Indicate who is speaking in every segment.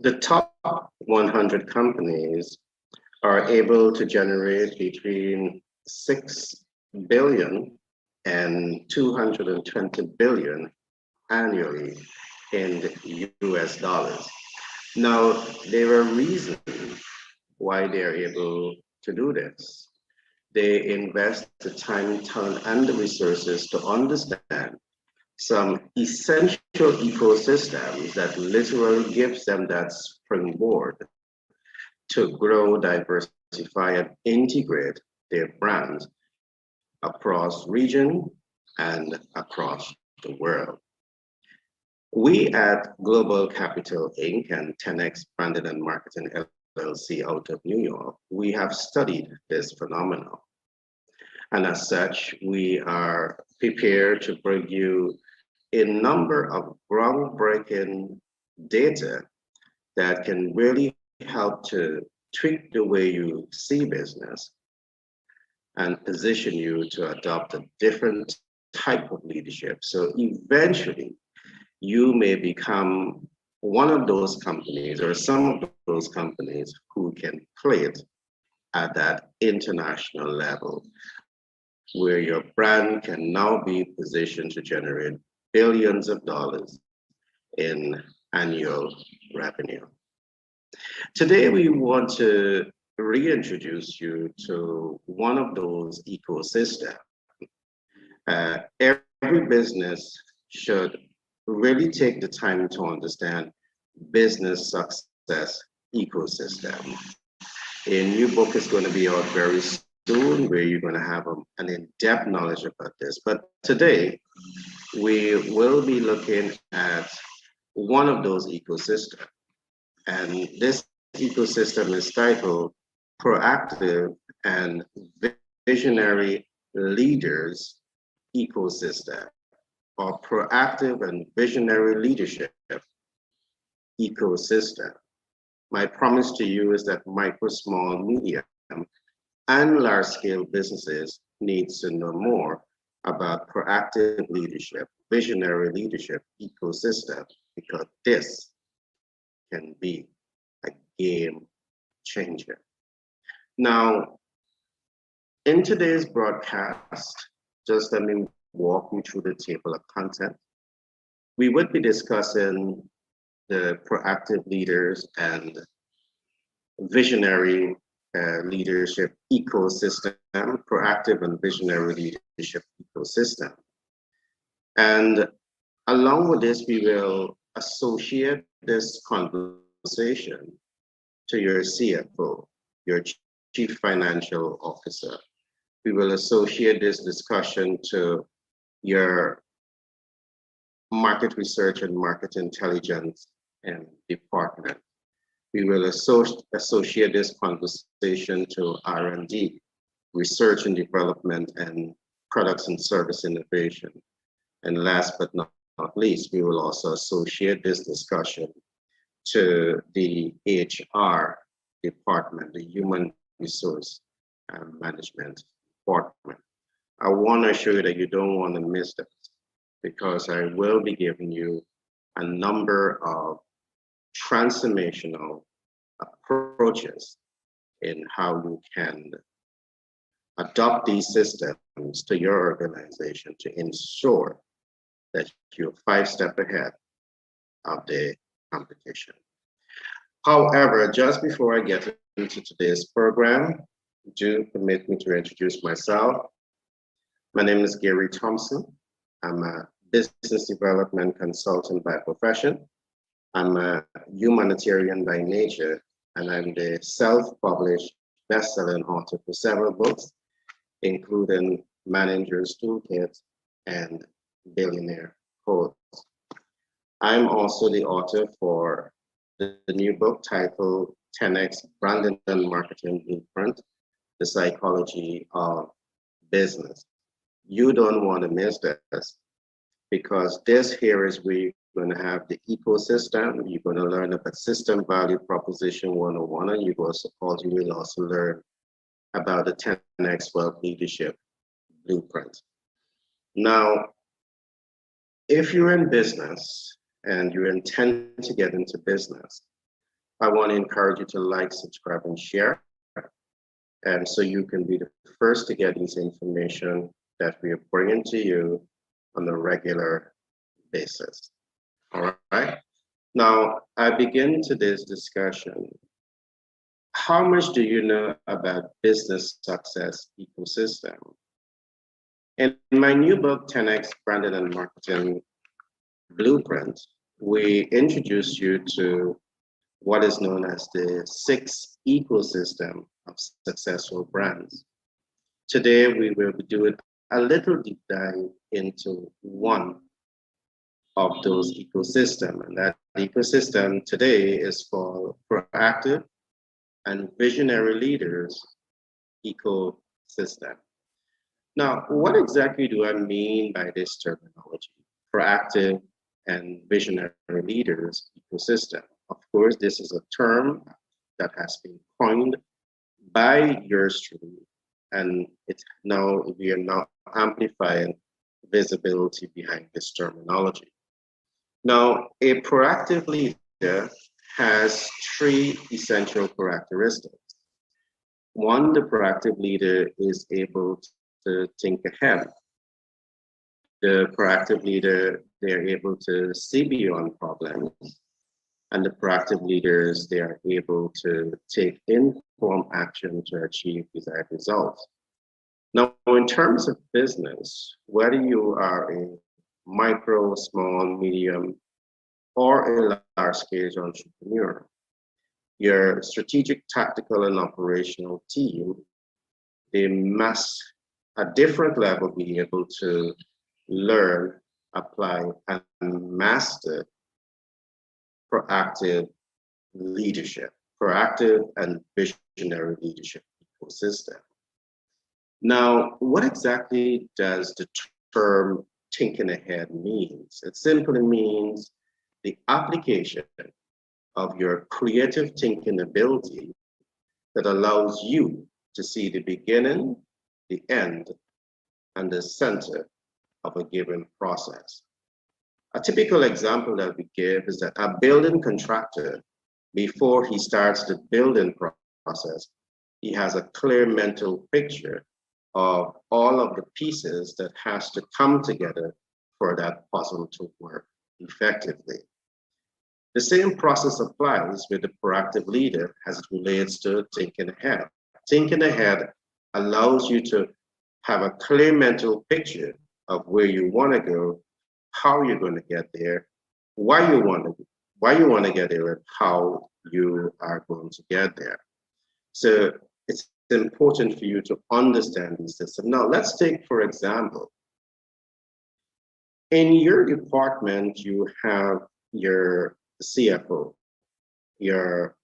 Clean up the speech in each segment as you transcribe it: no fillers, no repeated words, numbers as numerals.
Speaker 1: The top 100 companies are able to generate between 6 billion and 220 billion annually in the US dollars. Now, there are reasons why they're able to do this. They invest the time, talent, and the resources to understand some essential ecosystems that literally gives them that springboard to grow, diversify, and integrate their brands across region and across the world. We at Global Capital Inc. and 10X Branded and Marketing LLC out of New York, we have studied this phenomenon. And as such, we are prepared to bring you a number of groundbreaking data that can really help to tweak the way you see business and position you to adopt a different type of leadership. So eventually, you may become one of those companies or some of those companies who can play it at that international level, where your brand can now be positioned to generate billions of dollars in annual revenue. Today, we want to reintroduce you to one of those ecosystems. Every business should really take the time to understand business success ecosystem. A new book is going to be out very soon where you're going to have an in-depth knowledge about this. But today, we will be looking at one of those ecosystems. And this ecosystem is titled Proactive and Visionary Leaders Ecosystem, or Proactive and Visionary Leadership Ecosystem. My promise to you is that micro, small, medium, and large-scale businesses needs to know more about proactive leadership, visionary leadership ecosystem, because this can be a game changer. Now, in today's broadcast, just let me walk you through the table of content. We would be discussing the proactive leaders and visionary leadership ecosystem, proactive and visionary leadership ecosystem. And along with this, we will associate this conversation to your CFO, your Chief Financial Officer. We will associate this discussion to your market research and market intelligence department. We will associate this conversation to R&D, research and development, and products and service innovation. And last but not least, we will also associate this discussion to the HR department, the human resource management department. I want to assure you that you don't want to miss this, because I will be giving you a number of transformational approaches in how you can adopt these systems to your organization to ensure that you're 5 steps ahead of the competition. However, just before I get into today's program, do permit me to introduce myself. My name is Gary Thompson. I'm a business development consultant by profession. I'm a humanitarian by nature, and I'm the self-published best-selling author for several books, including Manager's Toolkit and Billionaire Codes. I'm also the author for the new book titled 10X Branding and Marketing Blueprint, The Psychology of Business. You don't want to miss this, because this here is where you're going to have the ecosystem. You're going to learn about system value proposition 101, and you will also learn about the 10X Wealth Leadership Blueprint. Now, if you're in business and you intend to get into business, I want to encourage you to like, subscribe, and share. And so you can be the first to get this information that we are bringing to you on a regular basis. All right. Now, I begin today's discussion. How much do you know about business success ecosystem? In my new book, 10X Branding and Marketing Blueprint, we introduce you to what is known as the 6 ecosystem of successful brands. Today, we will be doing a little deep dive into one of those ecosystems. And that ecosystem today is called Proactive and Visionary Leaders Ecosystem. Now, what exactly do I mean by this terminology? Proactive and Visionary Leaders Ecosystem. Of course, this is a term that has been coined by yours truly, and we are now amplifying visibility behind this terminology. Now, a proactive leader has 3 essential characteristics. One, the proactive leader is able to think ahead. The proactive leader, they're able to see beyond problems. And the proactive leaders, they are able to take informed action to achieve desired results. Now, in terms of business, whether you are a micro, small, medium, or a large-scale entrepreneur, your strategic, tactical, and operational team, they must, at different level, be able to learn, apply, and master proactive leadership, proactive and visionary leadership ecosystem. Now, what exactly does the term thinking ahead means? It simply means the application of your creative thinking ability that allows you to see the beginning, the end, and the center of a given process. A typical example that we give is that a building contractor, before he starts the building process, he has a clear mental picture of all of the pieces that has to come together for that puzzle to work effectively. The same process applies with the proactive leader as it relates to thinking ahead. Thinking ahead allows you to have a clear mental picture of where you want to go, how you're going to get there, why you want to get there, and how you are going to get there. So it's important for you to understand these systems. Now, let's take, for example, in your department, you have your CFO, your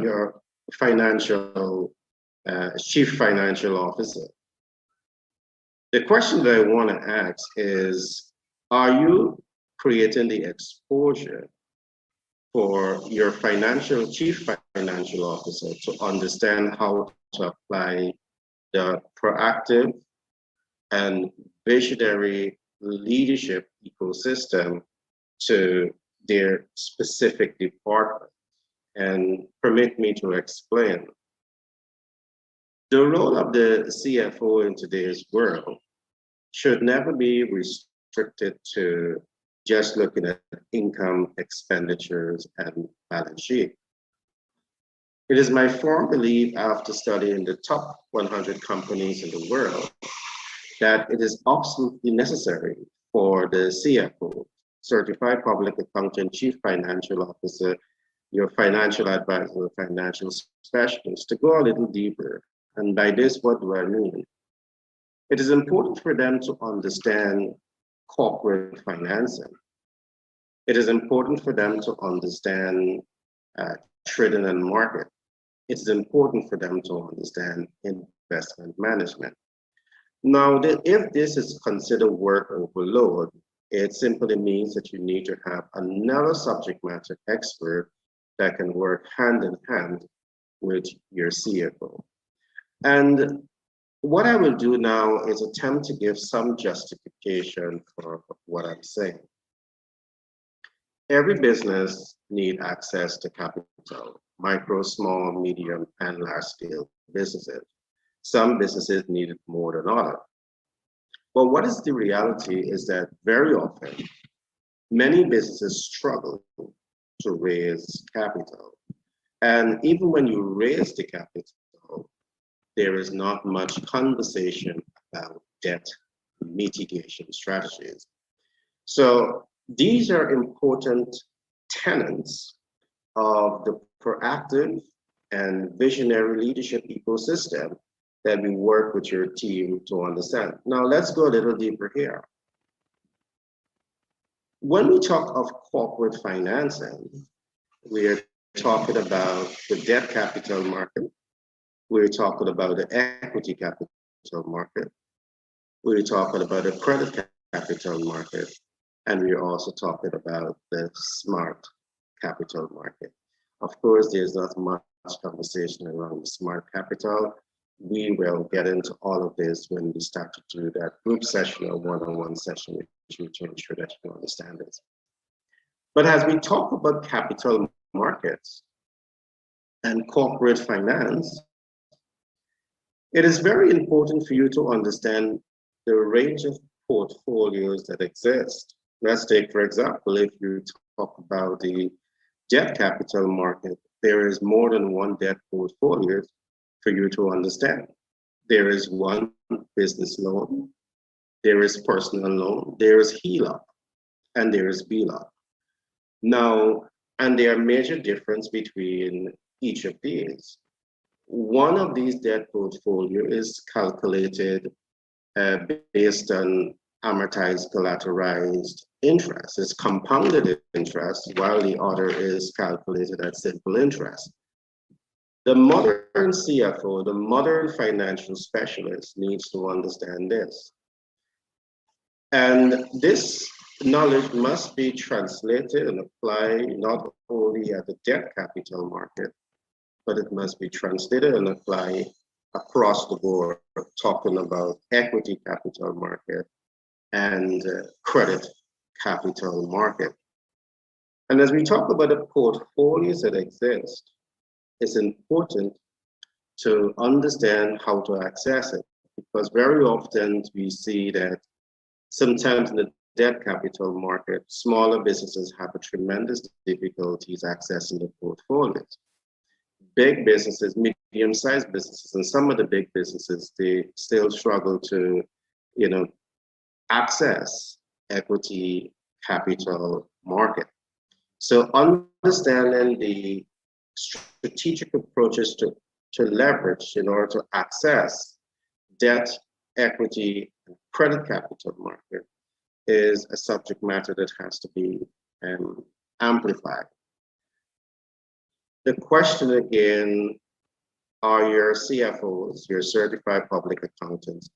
Speaker 1: your financial chief financial officer. The question that I want to ask is, are you creating the exposure for your chief financial officer to understand how to apply the proactive and visionary leadership ecosystem to their specific department? And permit me to explain. The role of the CFO in today's world should never be restricted to just looking at income, expenditures, and balance sheet. It is my firm belief, after studying the top 100 companies in the world, that it is absolutely necessary for the CFO, Certified Public Accountant, Chief Financial Officer, your financial advisor, financial specialist, to go a little deeper. And by this, what do I mean? It is important for them to understand corporate financing. It is important for them to understand trading and market. It is important for them to understand investment management. Now, if this is considered work overload, it simply means that you need to have another subject matter expert that can work hand in hand with your CFO. And what I will do now is attempt to give some justification for what I'm saying. Every business need access to capital, micro, small, medium, and large scale businesses. Some businesses need it more than others. But what is the reality is that very often, many businesses struggle to raise capital. And even when you raise the capital, there is not much conversation about debt mitigation strategies. So these are important tenets of the proactive and visionary leadership ecosystem that we work with your team to understand. Now let's go a little deeper here. When we talk of corporate financing, we're talking about the debt capital market. We're talking about the equity capital market. We're talking about the credit capital market. And we're also talking about the smart capital market. Of course, there's not much conversation around the smart capital. We will get into all of this when we start to do that group session or one-on-one session with you to ensure that you understand this. But as we talk about capital markets and corporate finance, it is very important for you to understand the range of portfolios that exist. Let's take, for example, if you talk about the debt capital market, there is more than one debt portfolio for you to understand. There is one business loan, there is personal loan, there is HELOC, and there is BELOC. Now, and there are major difference between each of these. One of these debt portfolio is calculated based on amortized collateralized interest. It's compounded interest, while the other is calculated at simple interest. The modern CFO, the modern financial specialist needs to understand this. And this knowledge must be translated and applied not only at the debt capital market, but it must be translated and applied across the board, talking about equity capital market and credit capital market. And as we talk about the portfolios that exist, it's important to understand how to access it, because very often we see that sometimes in the debt capital market, smaller businesses have a tremendous difficulties accessing the portfolios. Big businesses, medium-sized businesses, and some of the big businesses, they still struggle to, access equity capital market. So understanding the strategic approaches to leverage in order to access debt, equity, and credit capital market is a subject matter that has to be amplified. The question again, are your CFOs, your certified public accountants,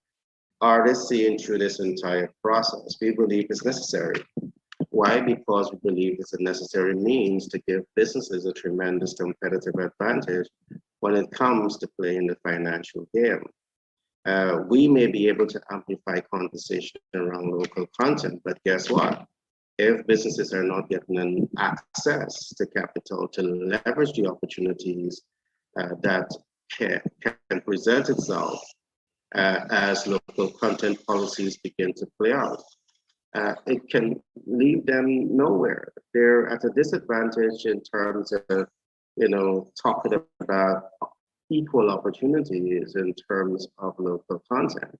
Speaker 1: are they seeing through this entire process? We believe it's necessary. Why? Because we believe it's a necessary means to give businesses a tremendous competitive advantage when it comes to playing the financial game. We may be able to amplify conversation around local content, but guess what? If businesses are not getting an access to capital to leverage the opportunities that can present itself as local content policies begin to play out, it can leave them nowhere. They're at a disadvantage in terms of, talking about equal opportunities in terms of local content.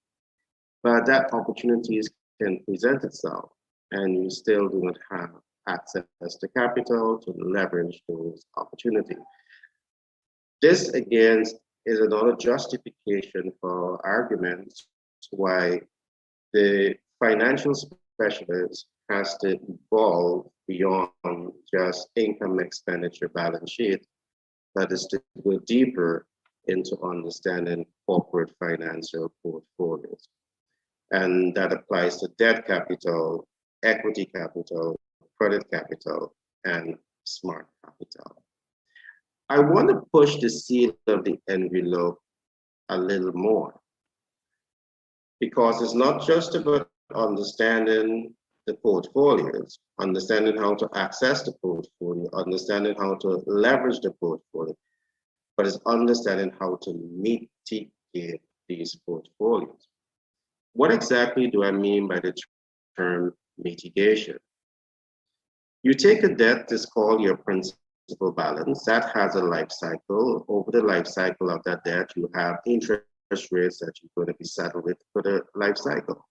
Speaker 1: But that opportunities can present itself, and you still do not have access to capital to leverage those opportunities. This, again, is another justification for arguments why the financial specialist has to evolve beyond just income expenditure balance sheet, but is to go deeper into understanding corporate financial portfolios. And that applies to debt capital, equity capital, credit capital, and smart capital. I want to push the seal of the envelope a little more, because it's not just about understanding the portfolios, understanding how to access the portfolio, understanding how to leverage the portfolio, but it's understanding how to mitigate these portfolios. What exactly do I mean by the term mitigation? You take a debt that's called your principal balance that has a life cycle. Over the life cycle of that debt, you have interest rates that you're going to be settled with for the life cycle.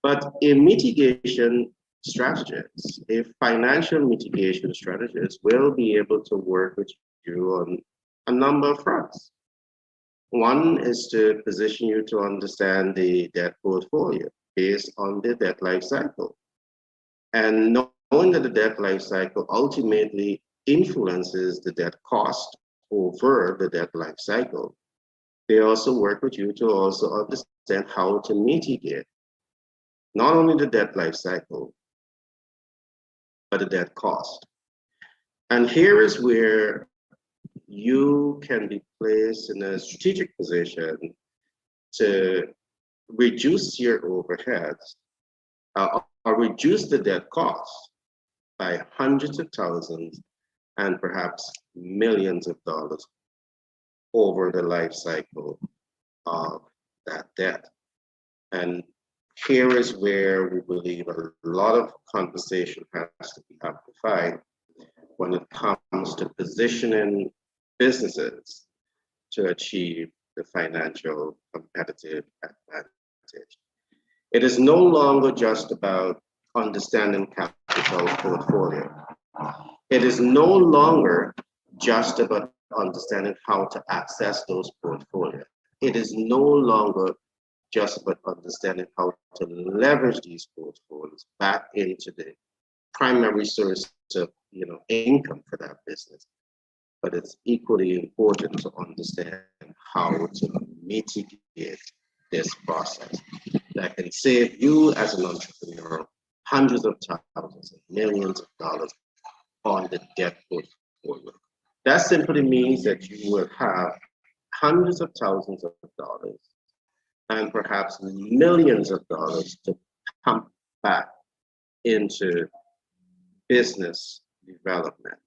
Speaker 1: But a mitigation strategist, a financial mitigation strategist, will be able to work with you on a number of fronts. One is to position you to understand the debt portfolio based on the debt life cycle. And knowing that the debt life cycle ultimately influences the debt cost over the debt life cycle, they also work with you to also understand how to mitigate not only the debt life cycle, but the debt cost. And here is where you can be placed in a strategic position to reduce your overheads or reduce the debt cost by hundreds of thousands and perhaps millions of dollars over the life cycle of that debt. And here is where we believe a lot of conversation has to be amplified when it comes to positioning businesses to achieve the financial competitive advantage. It is no longer just about understanding capital portfolio. It is no longer just about understanding how to access those portfolios. It is no longer just about understanding how to leverage these portfolios back into the primary source of income for that business. But it's equally important to understand how to mitigate this process that can save you as an entrepreneur hundreds of thousands and millions of dollars on the debt portfolio. That simply means that you will have hundreds of thousands of dollars and perhaps millions of dollars to pump back into business development.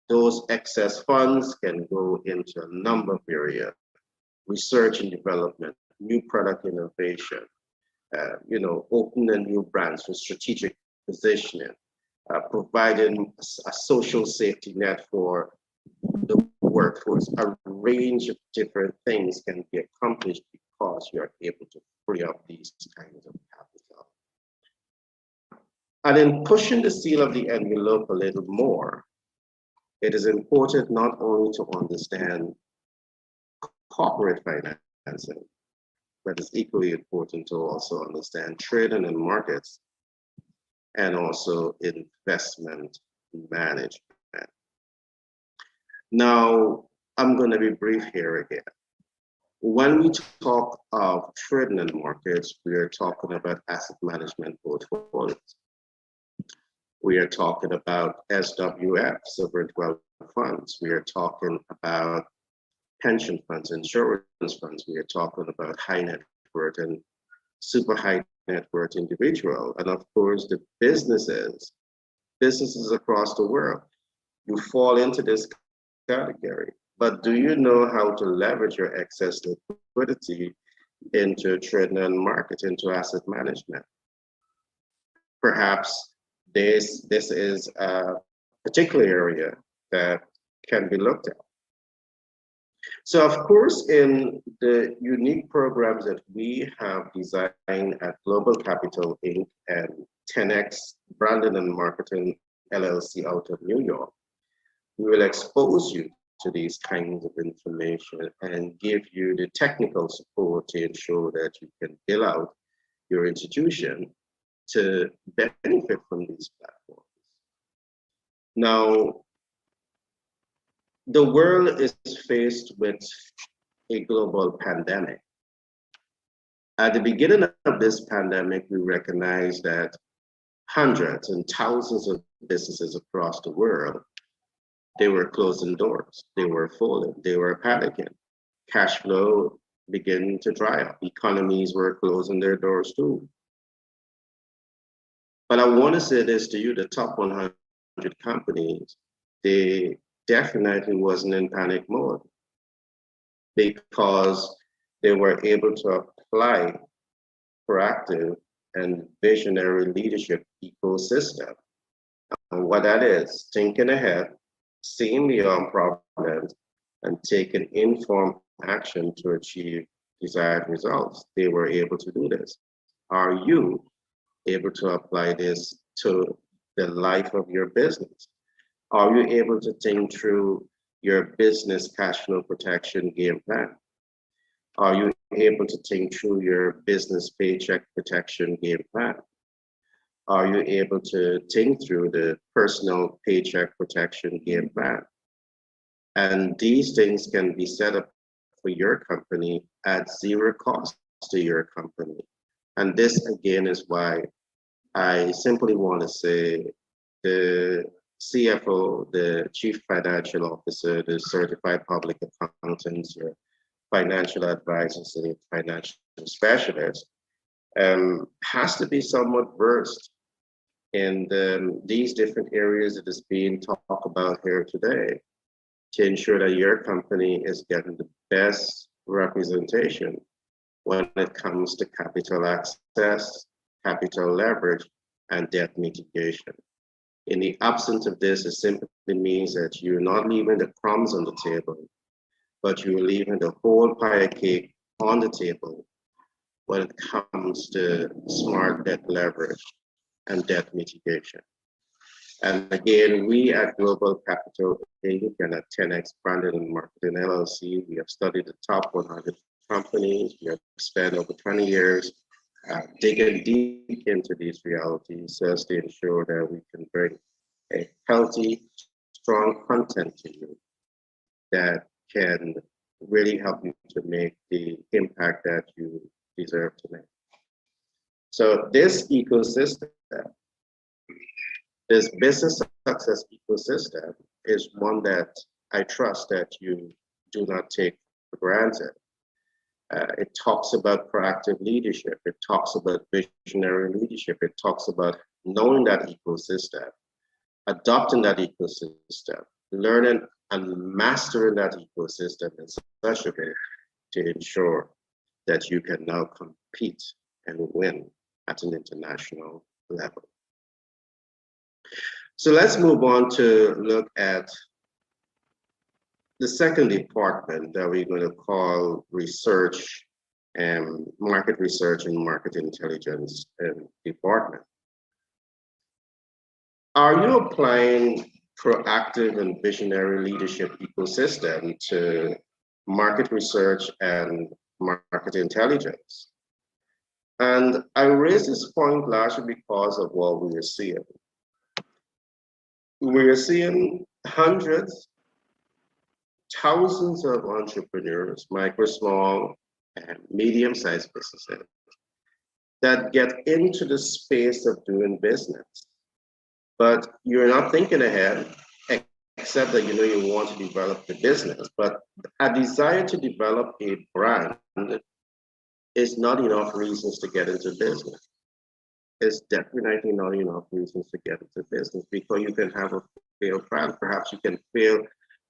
Speaker 1: Those excess funds can go into a number of areas: research and development, new product innovation, opening new brands for strategic positioning, providing a social safety net for the workforce. A range of different things can be accomplished because you are able to free up these kinds of capital. And in pushing the seal of the envelope a little more, it is important not only to understand corporate financing, but it's equally important to also understand trading and markets and also investment management. Now, I'm going to be brief here again. When we talk of trading and markets, we are talking about asset management portfolios. We are talking about SWF, sovereign wealth funds. We are talking about pension funds, insurance funds. We are talking about high net worth and super high net worth individual. And of course, the businesses across the world. You fall into this category. But do you know how to leverage your excess liquidity into trading and market, into asset management? Perhaps this is a particular area that can be looked at. So of course, in the unique programs that we have designed at Global Capital Inc. and 10X Branding and Marketing LLC out of New York, we will expose you to these kinds of information and give you the technical support to ensure that you can build out your institution to benefit from these platforms. Now, the world is faced with a global pandemic. At the beginning of this pandemic, we recognized that hundreds and thousands of businesses across the world, they were closing doors, they were folding, they were panicking. Cash flow began to dry up. Economies were closing their doors too. But I want to say this to you, the top 100 companies, they definitely wasn't in panic mode because they were able to apply proactive and visionary leadership ecosystem. And what that is, thinking ahead, seeing beyond problems, and taking informed action to achieve desired results. They were able to do this. Are you able to apply this to the life of your business? Are you able to think through your business cash flow protection game plan? Are you able to think through your business paycheck protection game plan? Are you able to think through the personal paycheck protection game plan? And these things can be set up for your company at zero cost to your company. And this again is why I simply want to say the CFO, the Chief Financial Officer, the Certified Public Accountants, your financial advisors, the financial specialist, has to be somewhat versed in these different areas that is being talked about here today to ensure that your company is getting the best representation when it comes to capital access, capital leverage, and debt mitigation. In the absence of this, it simply means that you're not leaving the crumbs on the table, but you're leaving the whole pie cake on the table when it comes to smart debt leverage and debt mitigation. And again, we at Global Capital Inc. and at 10X Branded and Marketing LLC, we have studied the top 100 companies. We have spent over 20 years digging deep into these realities so as to ensure that we can bring a healthy, strong content to you that can really help you to make the impact that you deserve to make. So this ecosystem, this business success ecosystem, is one that I trust that you do not take for granted. It talks about proactive leadership. It talks about visionary leadership. It talks about knowing that ecosystem, adopting that ecosystem, learning and mastering that ecosystem in such a way to ensure that you can now compete and win at an international level. So let's move on to look at the second department that we're going to call research and market research and market intelligence department. Are you applying proactive and visionary leadership ecosystem to market research and market intelligence? And I raise this point largely because of what we are seeing. We are seeing hundreds, thousands of entrepreneurs, micro, small, and medium-sized businesses that get into the space of doing business. But you're not thinking ahead, except that you know you want to develop the business. But a desire to develop a brand is not enough reasons to get into business. It's definitely not enough reasons to get into business because you can have a failed brand. Perhaps you can fail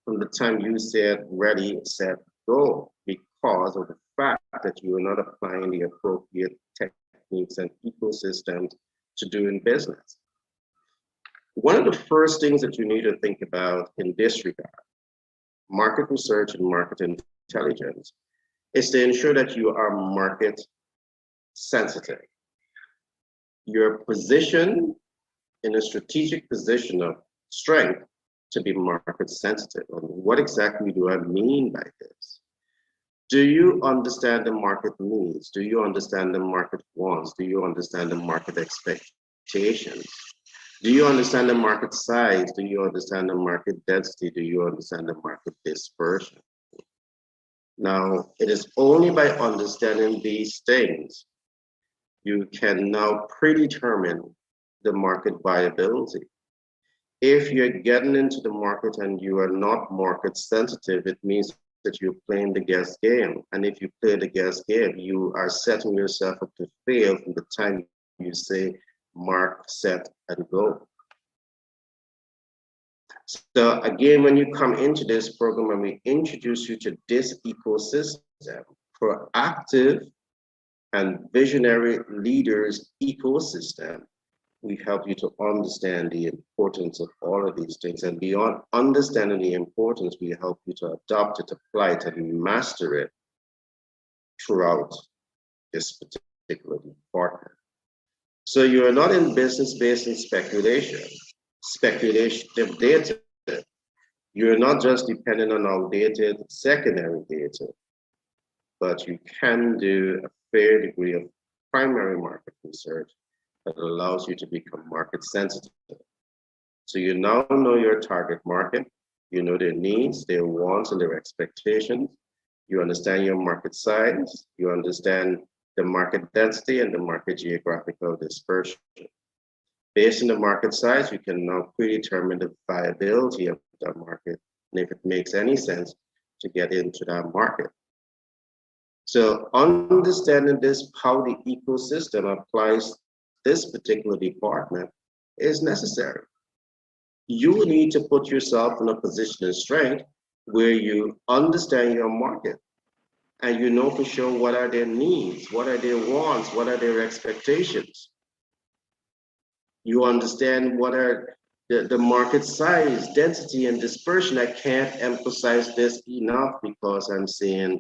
Speaker 1: from the time you said ready, set, go, because of the fact that you are not applying the appropriate techniques and ecosystems to doing business. One of the first things that you need to think about in this regard, market research and market intelligence, is to ensure that you are market sensitive. You're positioned in a strategic position of strength to be market sensitive. And what exactly do I mean by this? Do you understand the market needs? Do you understand the market wants? Do you understand the market expectations? Do you understand the market size? Do you understand the market density? Do you understand the market dispersion? Now, it is only by understanding these things you can now predetermine the market viability. If you're getting into the market and you are not market sensitive, it means that you're playing the guess game. And if you play the guess game, you are setting yourself up to fail from the time you say mark, set, and go. So again, when you come into this program and we introduce you to this ecosystem, proactive and visionary leaders ecosystem, we help you to understand the importance of all of these things. And beyond understanding the importance, we help you to adopt it, apply it, and master it throughout this particular department. So you are not in business based on speculative data. You're not just dependent on outdated secondary data, but you can do a fair degree of primary market research that allows you to become market sensitive. So you now know your target market, you know their needs, their wants, and their expectations. You understand your market size, you understand the market density and the market geographical dispersion. Based on the market size, you can now predetermine the viability of that market and if it makes any sense to get into that market. So understanding this, how the ecosystem applies this particular department is necessary. You need to put yourself in a position of strength where you understand your market and you know for sure what are their needs, what are their wants, what are their expectations. You understand what are the market size, density, and dispersion. I can't emphasize this enough because I'm seeing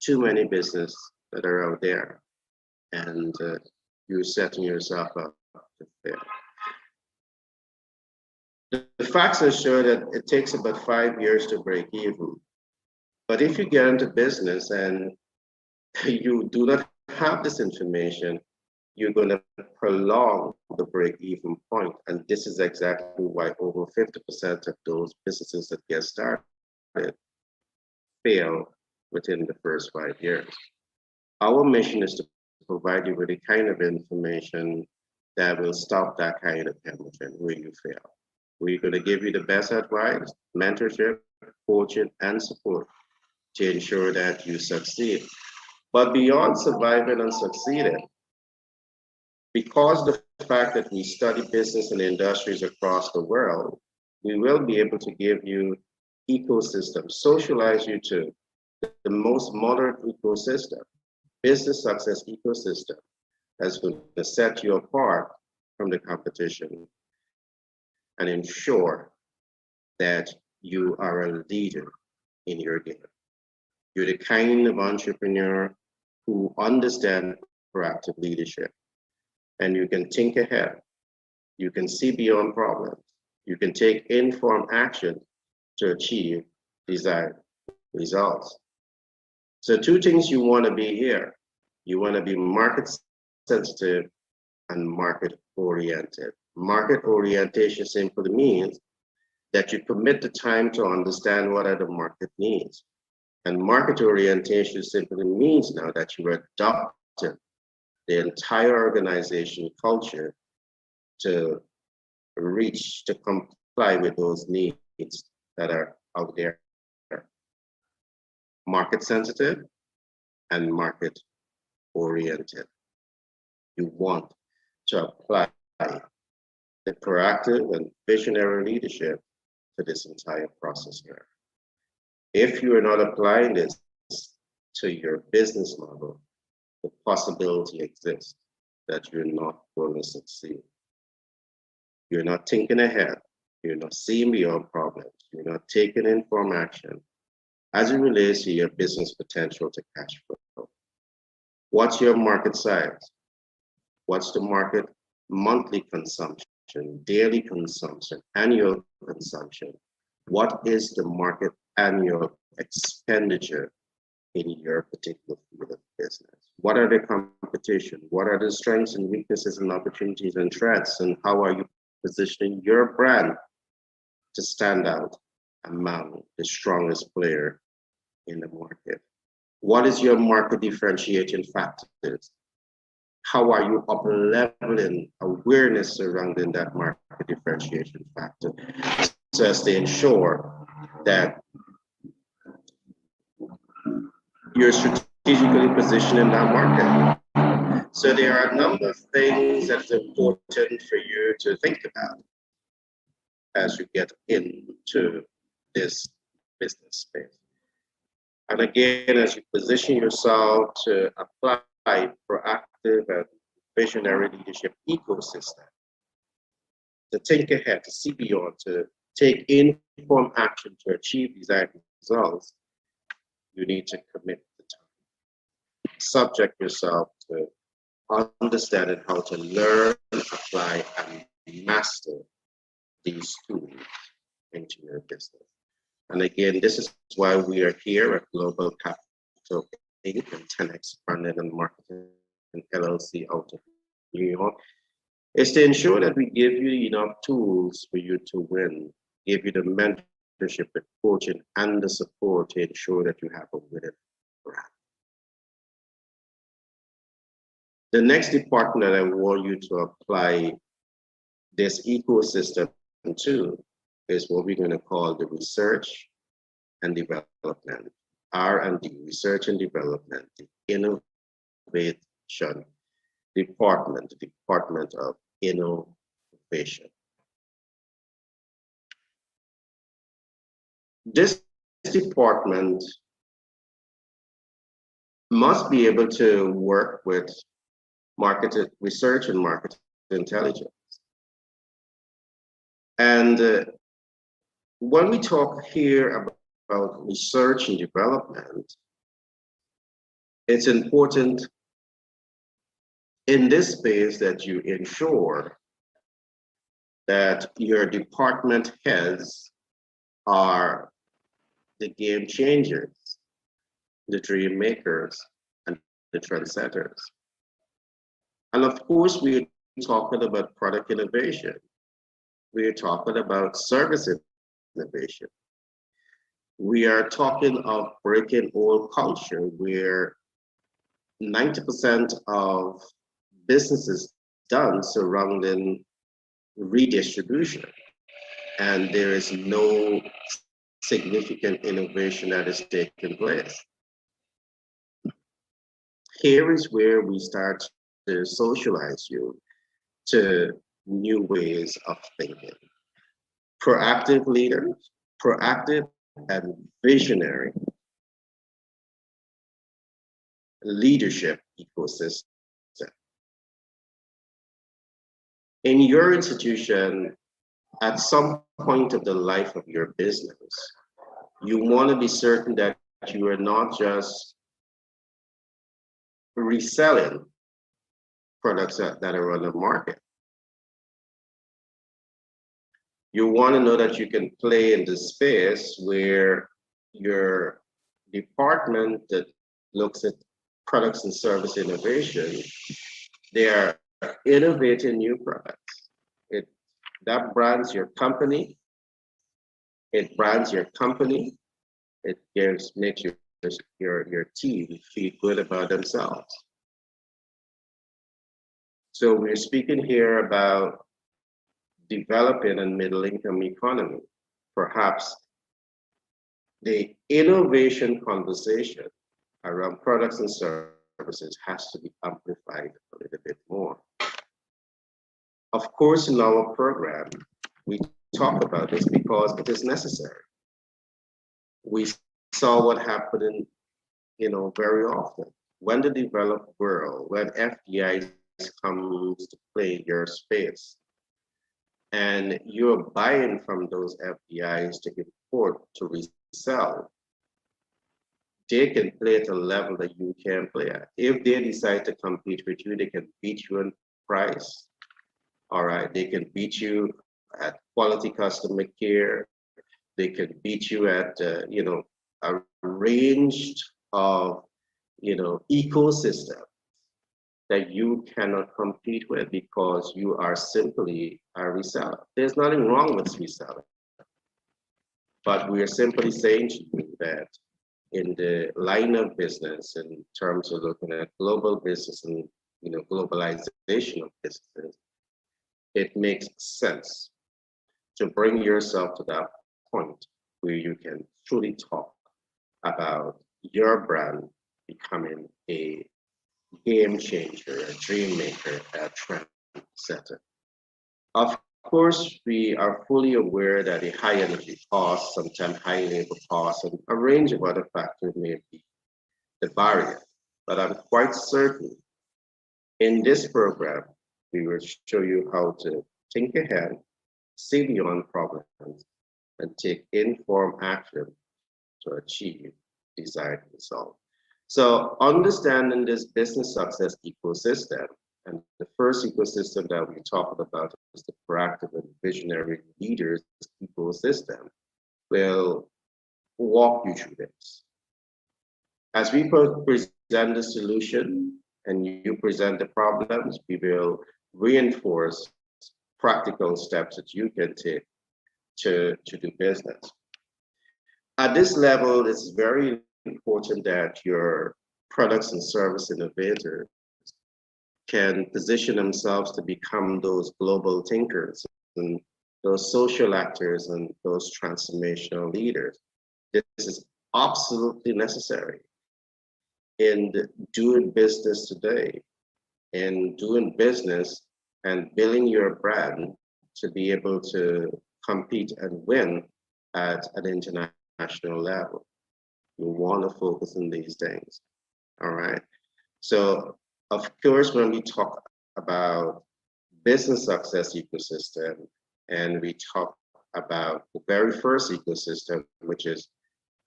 Speaker 1: too many businesses that are out there, and you're setting yourself up to fail. The facts are sure that it takes about 5 years to break even. But if you get into business and you do not have this information, you're going to prolong the break-even point. And this is exactly why over 50% of those businesses that get started fail within the first 5 years. Our mission is to provide you with the kind of information that will stop that kind of hemorrhage where you fail. We're going to give you the best advice, mentorship, coaching, and support to ensure that you succeed. But beyond surviving and succeeding, because the fact that we study business and industries across the world, we will be able to give you ecosystems, socialize you to the most modern ecosystem, business success ecosystem, that's going to set you apart from the competition and ensure that you are a leader in your game. You're the kind of entrepreneur who understands proactive leadership, and you can think ahead. You can see beyond problems. You can take informed action to achieve desired results. So 2 things you want to be here. You want to be market sensitive and market oriented. Market orientation simply means that you commit the time to understand what are the market needs. And market orientation simply means now that you adopted the entire organization culture to comply with those needs that are out there. Market sensitive and market oriented. You want to apply the proactive and visionary leadership to this entire process here. If you are not applying this to your business model, the possibility exists that you're not going to succeed. You're not thinking ahead. You're not seeing beyond problems. You're not taking informed action as it relates to your business potential to cash flow. What's your market size? What's the market monthly consumption, daily consumption, annual consumption? What is the market annual expenditure in your particular field of business? What are the competition? What are the strengths and weaknesses and opportunities and threats? And how are you positioning your brand to stand out among the strongest player in the market? What is your market differentiating factors? How are you up-leveling awareness surrounding that market differentiation factor so as to ensure that you're strategically positioned in that market? So there are a number of things that's important for you to think about as you get into this business space. And again, as you position yourself to apply proactive and visionary leadership ecosystem, to think ahead, to see beyond, to take informed action to achieve desired results, you need to commit the time. Subject yourself to understanding how to learn, apply, and master these tools into your business. And again, this is why we are here at Global Capital Inc. and 10X Branding and Marketing LLC out of New York, is to ensure that we give you enough tools for you to win, give you the mentorship, the coaching, and the support to ensure that you have a winning brand. The next department that I want you to apply this ecosystem to is what we're going to call the research and development, R&D, research and development, the innovation department, the Department of Innovation. This department must be able to work with market research and market intelligence. And when we talk here about research and development, it's important in this space that you ensure that your department heads are the game changers, the dream makers, and the trendsetters. And of course, we're talking about product innovation. We're talking about service innovation. We are talking of breaking old culture where 90% of businesses done surrounding redistribution, and there is no significant innovation that is taking place. Here is where we start to socialize you to new ways of thinking. Proactive leaders, proactive and visionary leadership ecosystem. In your institution, at some point of the life of your business, you want to be certain that you are not just reselling products that are on the market. You want to know that you can play in the space where your department that looks at products and service innovation, they are innovating new products. That brands your company. It brands your company. It makes your team feel good about themselves. So we're speaking here about developing a middle-income economy. Perhaps the innovation conversation around products and services has to be amplified a little bit more. Of course, in our program, we talk about this because it is necessary. We saw what happened, very often. When the developed world, when FDI comes to play in your space, and you're buying from those FDIs to import, to resell, they can play at a level that you can't play at. If they decide to compete with you, they can beat you in price. All right, they can beat you at quality customer care. They can beat you at, a range of, ecosystem that you cannot compete with because you are simply a reseller. There's nothing wrong with reselling, but we are simply saying to you that in the line of business, in terms of looking at global business and globalization of business, it makes sense to bring yourself to that point where you can truly talk about your brand becoming a game changer, a dream maker, a trend setter. Of course, we are fully aware that a high energy cost, sometimes high labor costs, and a range of other factors may be the barrier. But I'm quite certain in this program, we will show you how to think ahead, see beyond problems, and take informed action to achieve desired result. So understanding this business success ecosystem, and the first ecosystem that we talked about is the proactive and visionary leaders ecosystem, will walk you through this. As we present the solution and you present the problems, we will reinforce practical steps that you can take to do business. At this level, it's very important that your products and service innovators can position themselves to become those global thinkers and those social actors and those transformational leaders. This is absolutely necessary in doing business today, in doing business and building your brand to be able to compete and win at an international level. You want to focus on these things. All right. So, of course, when we talk about business success ecosystem and we talk about the very first ecosystem, which is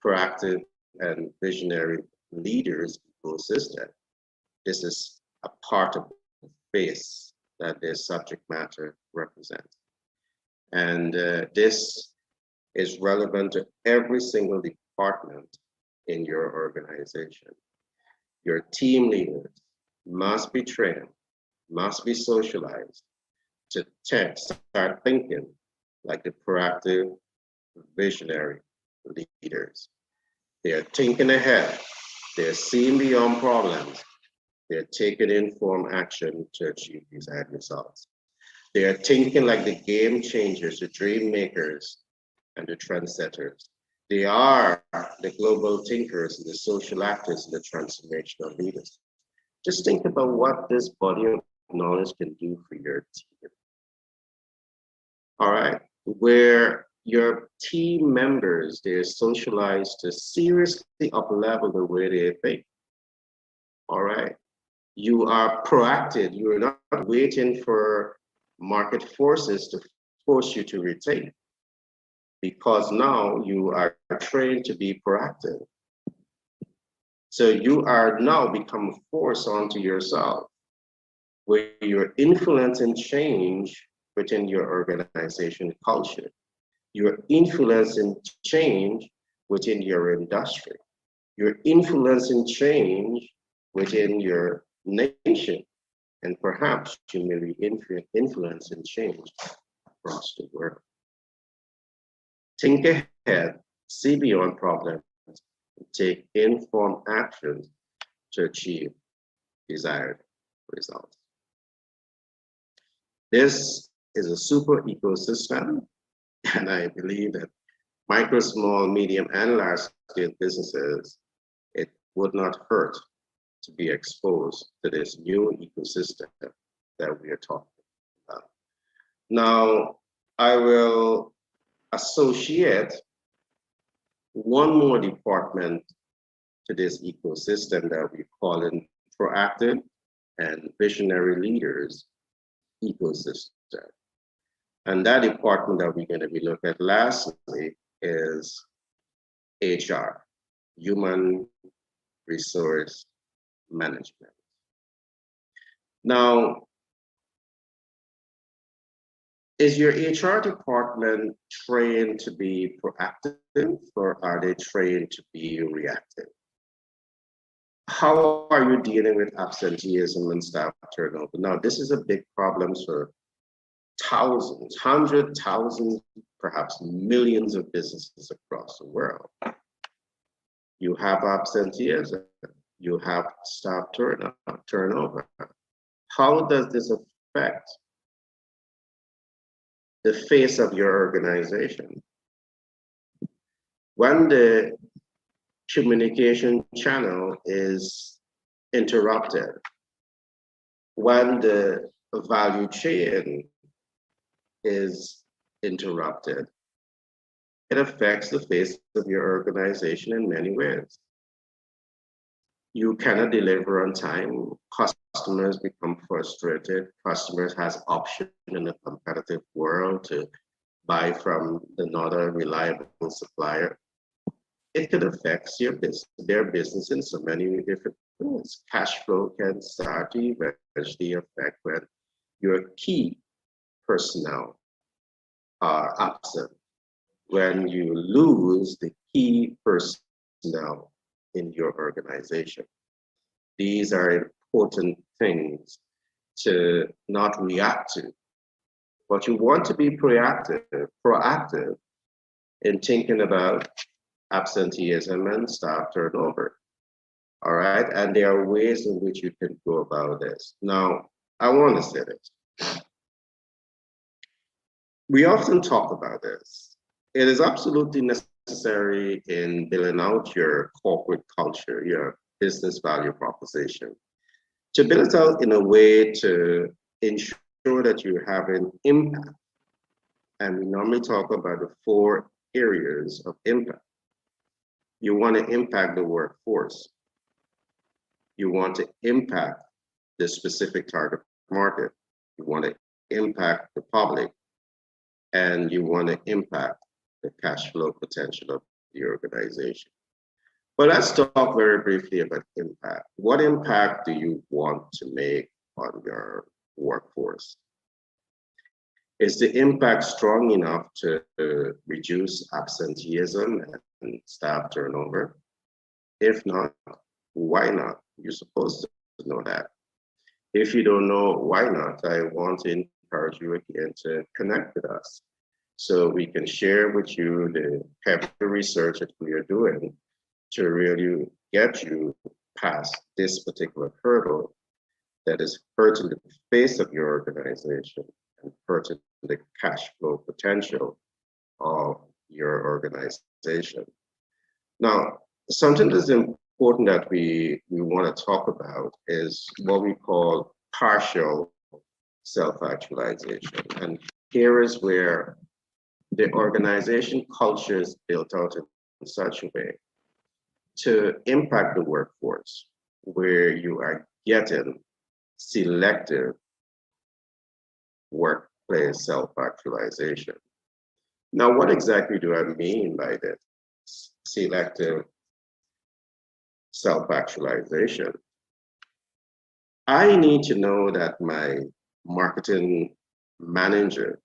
Speaker 1: proactive and visionary leaders ecosystem, this is a part of the base that this subject matter represents. And this is relevant to every single department in your organization. Your team leaders must be trained, must be socialized to start thinking like the proactive, visionary leaders. They're thinking ahead, they're seeing beyond problems, they're taking informed action to achieve desired results. They are thinking like the game changers, the dream makers, and the trendsetters. They are the global thinkers, the social actors, the transformational leaders. Just think about what this body of knowledge can do for your team. All right, where your team members, they're socialized to seriously up-level the way they think. All right, you are proactive. You're not waiting for market forces to force you to rethink, because now you are trained to be proactive. So you are now become a force onto yourself, where you're influencing change within your organization culture. You're influencing change within your industry. You're influencing change within your nation. And perhaps you may be influencing change across the world. Think ahead, see beyond problems, and take informed actions to achieve desired results. This is a super ecosystem, and I believe that micro, small, medium, and large scale businesses, it would not hurt to be exposed to this new ecosystem that we are talking about. Now, I will associate one more department to this ecosystem that we call in proactive and visionary leaders ecosystem. And that department that we're going to be looking at lastly is HR, human resource management. Now, is your HR department trained to be proactive, or are they trained to be reactive? How are you dealing with absenteeism and staff turnover? Now, this is a big problem for thousands, hundreds, thousands, perhaps millions of businesses across the world. You have absenteeism, you have staff turnover. How does this affect the face of your organization? When the communication channel is interrupted, When the value chain is interrupted, it affects the face of your organization in many ways. You cannot deliver on time. Customers become frustrated. Customers has option in a competitive world to buy from another reliable supplier. It could affect their business in so many different ways. Cash flow can start to eventually affect when your key personnel are absent, when you lose the key personnel in your organization. These are important things to not react to, but you want to be proactive in thinking about absenteeism and staff turnover. All right, and there are ways in which you can go about this. Now, I want to say this. We often talk about this. It is absolutely necessary in building out your corporate culture, your business value proposition, to build it out in a way to ensure that you have an impact. And we normally talk about the 4 areas of impact. You want to impact the workforce. You want to impact the specific target market. You want to impact the public. And you want to impact the cash flow potential of the organization. But let's talk very briefly about impact. What impact do you want to make on your workforce? Is the impact strong enough to reduce absenteeism and staff turnover? If not, why not? You're supposed to know that. If you don't know why not, I want to encourage you again to connect with us so we can share with you the heavy research that we are doing to really get you past this particular hurdle that is hurting the face of your organization and hurting the cash flow potential of your organization. Now, something that's important that we want to talk about is what we call partial self-actualization. And here is where the organization culture is built out in such a way to impact the workforce, where you are getting selective workplace self-actualization. Now, what exactly do I mean by this selective self-actualization? I need to know that my marketing manager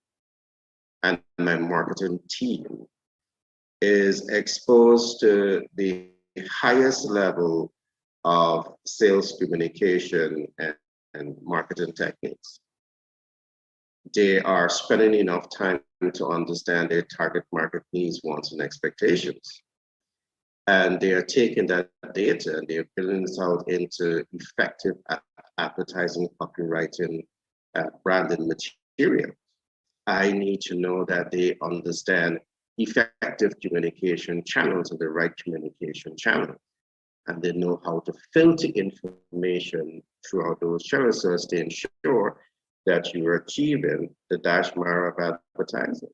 Speaker 1: and my marketing team is exposed to the highest level of sales communication and marketing techniques. They are spending enough time to understand their target market needs, wants, and expectations. And they are taking that data and they're building this out into effective advertising, copywriting, branding material. I need to know that they understand effective communication channels and the right communication channel. And they know how to filter information throughout those channels so as to ensure that you are achieving the dash mile of advertising,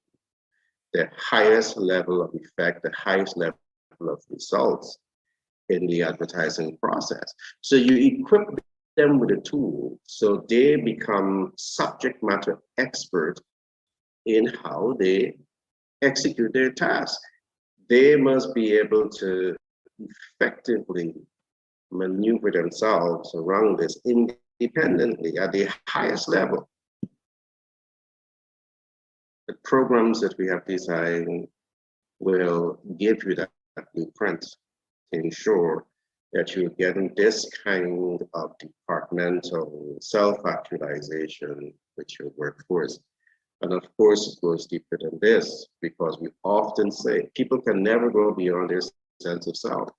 Speaker 1: the highest level of effect, the highest level of results in the advertising process. So you equip them with a tool so they become subject matter expert in how they execute their task. They must be able to effectively maneuver themselves around this independently at the highest level. The programs that we have designed will give you that blueprint to ensure that you're getting this kind of departmental self-actualization with your workforce. And of course, it goes deeper than this, because we often say people can never go beyond their sense of self.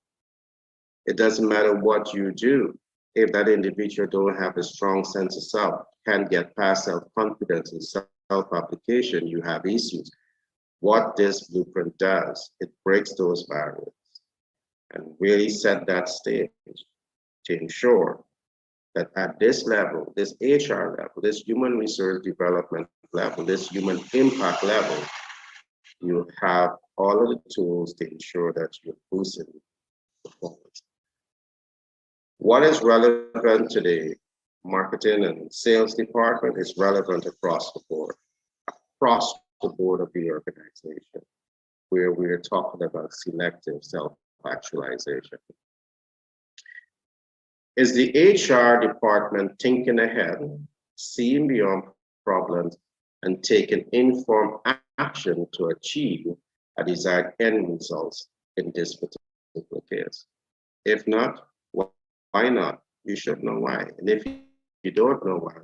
Speaker 1: It doesn't matter what you do. If that individual don't have a strong sense of self, can't get past self-confidence and self-application, you have issues. What this blueprint does, it breaks those barriers and really set that stage to ensure that at this level, this HR level, this human resource development level, this human impact level, you have all of the tools to ensure that you're boosting performance. What is relevant today? Marketing and sales department is relevant across the board of the organization, where we're talking about selective self-actualization. Is the HR department thinking ahead, seeing beyond problems, and taking informed action to achieve a desired end results in this particular case? If not, why not? You should know why. And if you don't know why,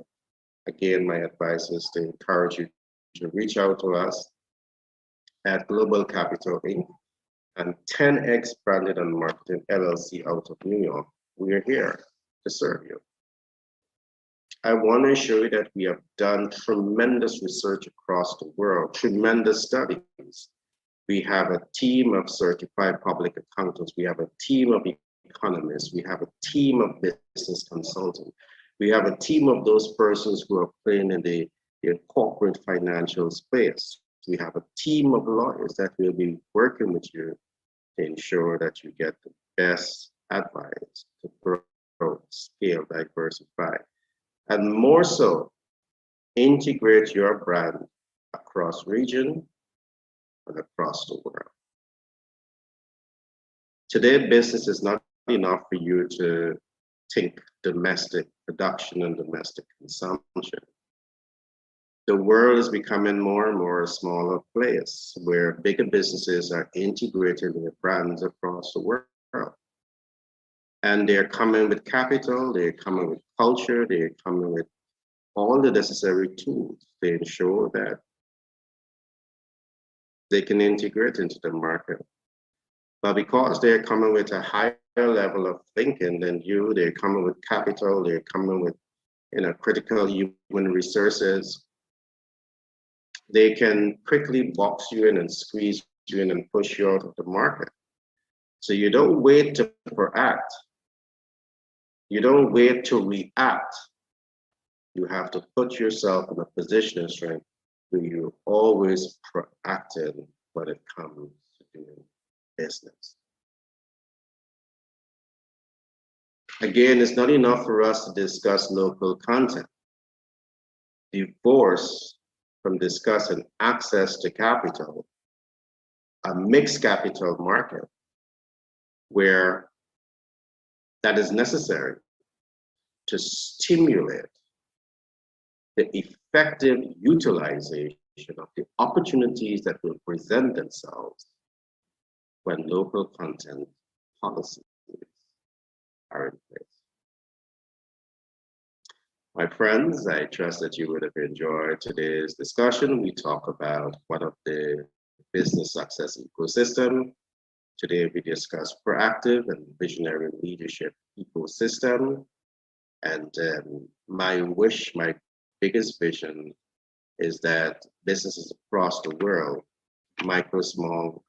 Speaker 1: again, my advice is to encourage you to reach out to us at Global Capital Inc. and 10X Branded and Marketing LLC out of New York. We are here to serve you. I want to show you that we have done tremendous research across the world, tremendous studies. We have a team of certified public accountants. We have a team of economists. We have a team of business consultants. We have a team of those persons who are playing in the corporate financial space. We have a team of lawyers that will be working with you to ensure that you get the best advice to grow, scale, diversify, and more so, integrate your brand across region and across the world. Today, business is not enough for you to think domestic production and domestic consumption. The world is becoming more and more a smaller place where bigger businesses are integrating their brands across the world. And they're coming with capital, they're coming with culture, they're coming with all the necessary tools to ensure that they can integrate into the market. But because they're coming with a higher level of thinking than you, they're coming with capital, they're coming with critical human resources, they can quickly box you in and squeeze you in and push you out of the market. So you don't wait to act. You don't wait to react. You have to put yourself in a position of strength where you're always proactive when it comes to doing business. Again, it's not enough for us to discuss local content. Divorce from discussing access to capital, a mixed capital market where that is necessary to stimulate the effective utilization of the opportunities that will present themselves when local content policies are in place. My friends, I trust that you would have enjoyed today's discussion. We talk about one of the business success ecosystem. Today we discuss proactive and visionary leadership ecosystem. And my biggest vision is that businesses across the world, micro, small,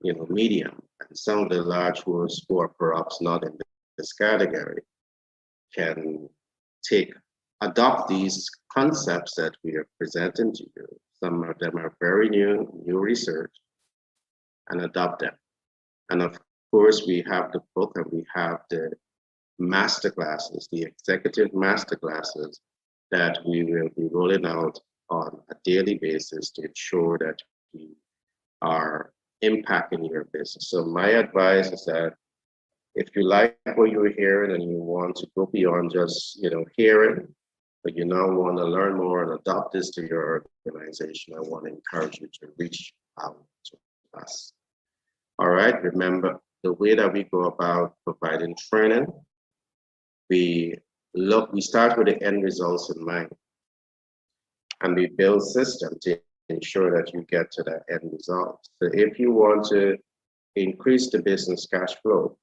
Speaker 1: medium, and some of the large ones who are perhaps not in this category, can adopt these concepts that we are presenting to you. Some of them are very new research, and adopt them. And of course, we have the book and we have the masterclasses, the executive masterclasses that we will be rolling out on a daily basis to ensure that we are impacting your business. So my advice is that if you like what you're hearing and you want to go beyond just hearing, but you now want to learn more and adopt this to your organization, I want to encourage you to reach out to us. All right, remember the way that we go about providing training, we start with the end results in mind, and we build systems to ensure that you get to that end result. So if you want to increase the business cash flow,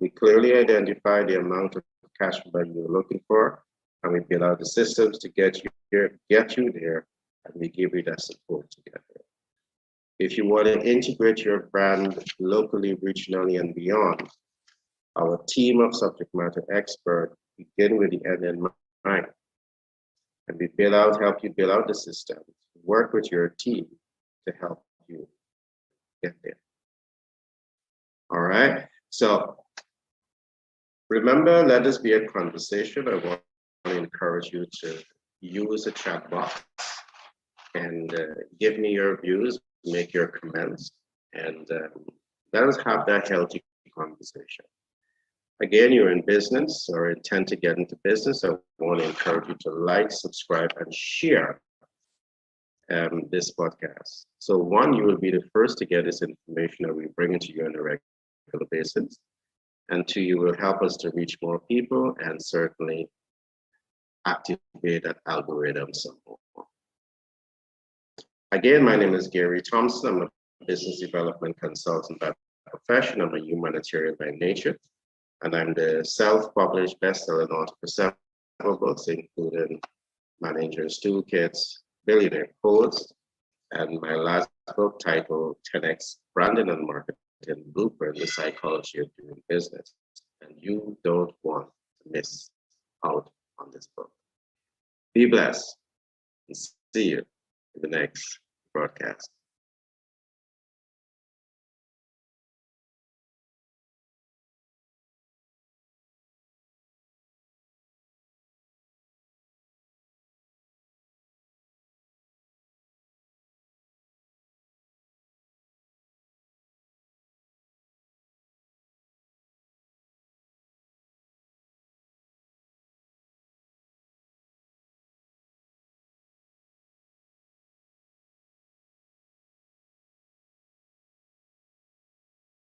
Speaker 1: we clearly identify the amount of cash flow that you're looking for, and we build out the systems to get you there, and we give you that support together. If you want to integrate your brand locally, regionally, and beyond, our team of subject matter experts begin with the end in mind. And we help you build out the system, work with your team to help you get there. All right. So remember, let this be a conversation. I want to encourage you to use the chat box and give me your views, make your comments, and let us have that healthy conversation. Again, you're in business or intend to get into business, I want to encourage you to like, subscribe, and share this podcast. So one, you will be the first to get this information that we bring it to you on a regular basis. And two, you will help us to reach more people and certainly activate that algorithm some more. Again, my name is Gary Thompson. I'm a business development consultant by profession. I'm a humanitarian by nature. And I'm the self-published best-selling author for several books, including Manager's Toolkits, Billionaire Codes, and my last book titled 10X Branding and Marketing Blueprint, The Psychology of Doing Business. And you don't want to miss out on this book. Be blessed and see you in the next broadcast.